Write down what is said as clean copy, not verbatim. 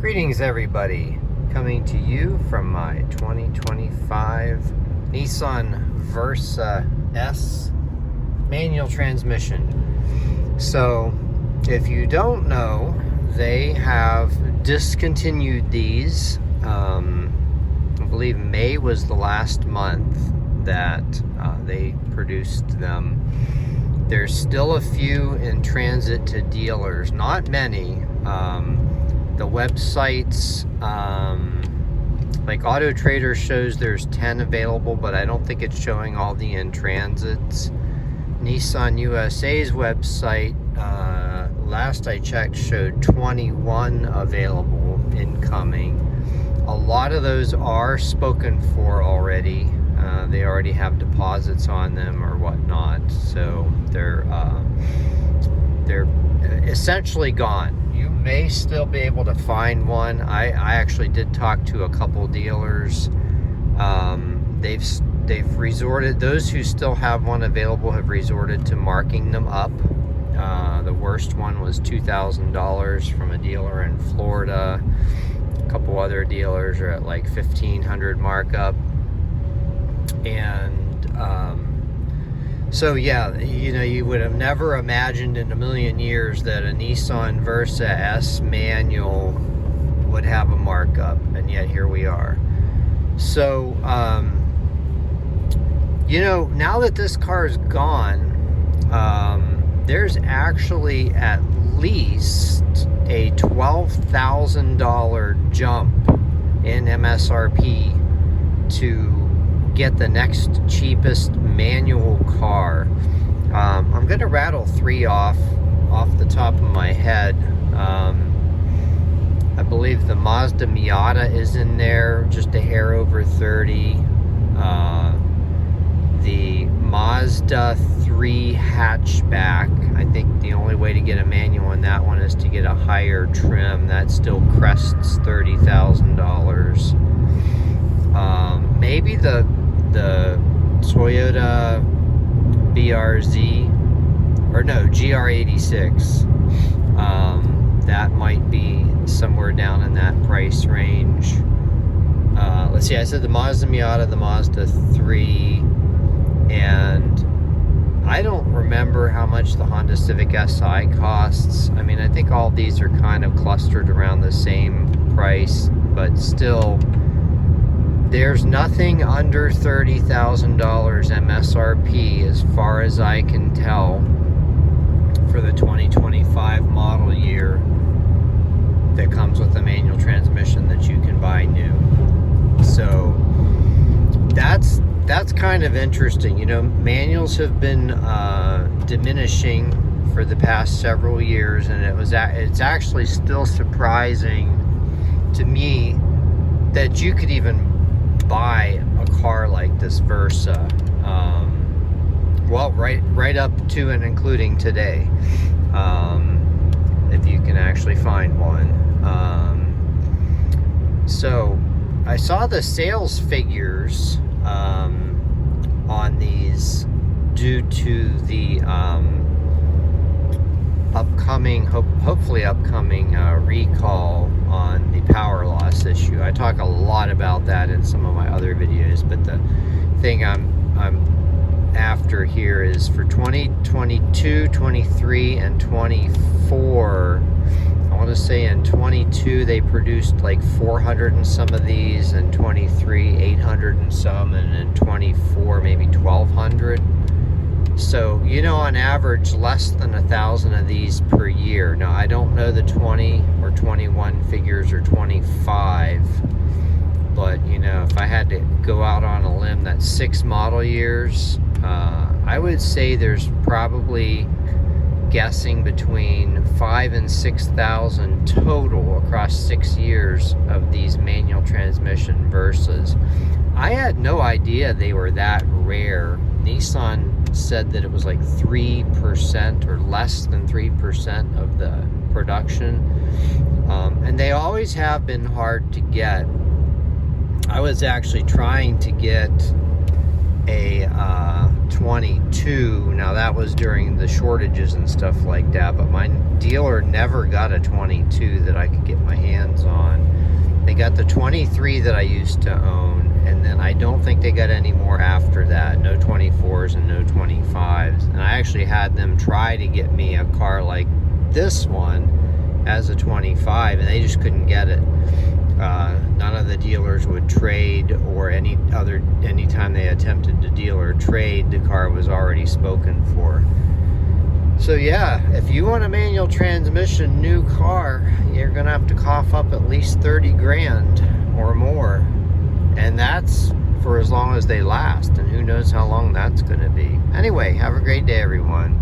Greetings everybody, coming to you from my 2025 Nissan Versa S Manual transmission. So if you don't know, they have discontinued these. I believe May was the last month that they produced them. There's still a few in transit to dealers, not many. The websites, like Auto Trader shows there's 10 available, but I don't think it's showing all the in transits. Nissan USA's website, last I checked, showed 21 available incoming. A lot of those are spoken for already. They already have deposits on them or whatnot, so they're essentially gone. You may still be able to find one. I actually did talk to a couple dealers. They've resorted, those who still have one available have resorted to marking them up. The worst one was $2,000 from a dealer in Florida. A couple other dealers are at like $1,500 markup. And so yeah, you know, you would have never imagined in a million years that a Nissan Versa S Manual would have a markup, and yet here we are. So you know, now that this car is gone, there's actually at least a $12,000 jump in MSRP to get the next cheapest manual car. I'm gonna rattle three off the top of my head. I believe the Mazda Miata is in there, just a hair over 30. The Mazda 3 hatchback, I think the only way to get a manual in that one is to get a higher trim. That still crests $30,000. Maybe the Toyota BRZ, or no, GR86. That might be somewhere down in that price range. Let's see, I said the Mazda Miata, the Mazda 3, and I don't remember how much the Honda Civic Si costs. I mean, I think all these are kind of clustered around the same price, but still, there's nothing under $30,000 MSRP as far as I can tell for the 2025 model year that comes with a manual transmission that you can buy new. So that's kind of interesting. You know, manuals have been diminishing for the past several years, and it's actually still surprising to me that you could even buy a car like this Versa, well, right up to and including today, if you can actually find one. So I saw the sales figures on these due to the hopefully upcoming recall on the power loss issue. I talk a lot about that in some of my other videos, but the thing I'm after here is for 2022, 23, and 24. I want to say in 22 they produced like 400 and some of these, and 23 800 and some, and in 24 maybe 1200. So, you know, on average less than 1,000 of these per year. Now I don't know the 20 or 21 figures or 25, but you know, if I had to go out on a limb, that's 6 model years. I would say there's probably, guessing, between 5,000 and 6,000 total across 6 years of these manual transmission Versas. I had no idea they were that rare. Nissan said that it was like 3% or less than 3% of the production, and they always have been hard to get. I was actually trying to get a 22. Now that was during the shortages and stuff like that, but my dealer never got a 22 that I could get my hands on. They got the 23 that I used to own, and then I don't think they got any more after that. No 24s and no 25s. And I actually had them try to get me a car like this one as a 25, and they just couldn't get it. None of the dealers would trade, or anytime they attempted to deal or trade, the car was already spoken for. So yeah, if you want a manual transmission new car, you're gonna have to cough up at least 30 grand or more, and that's for as long as they last, and who knows how long that's gonna be. Anyway, have a great day, everyone.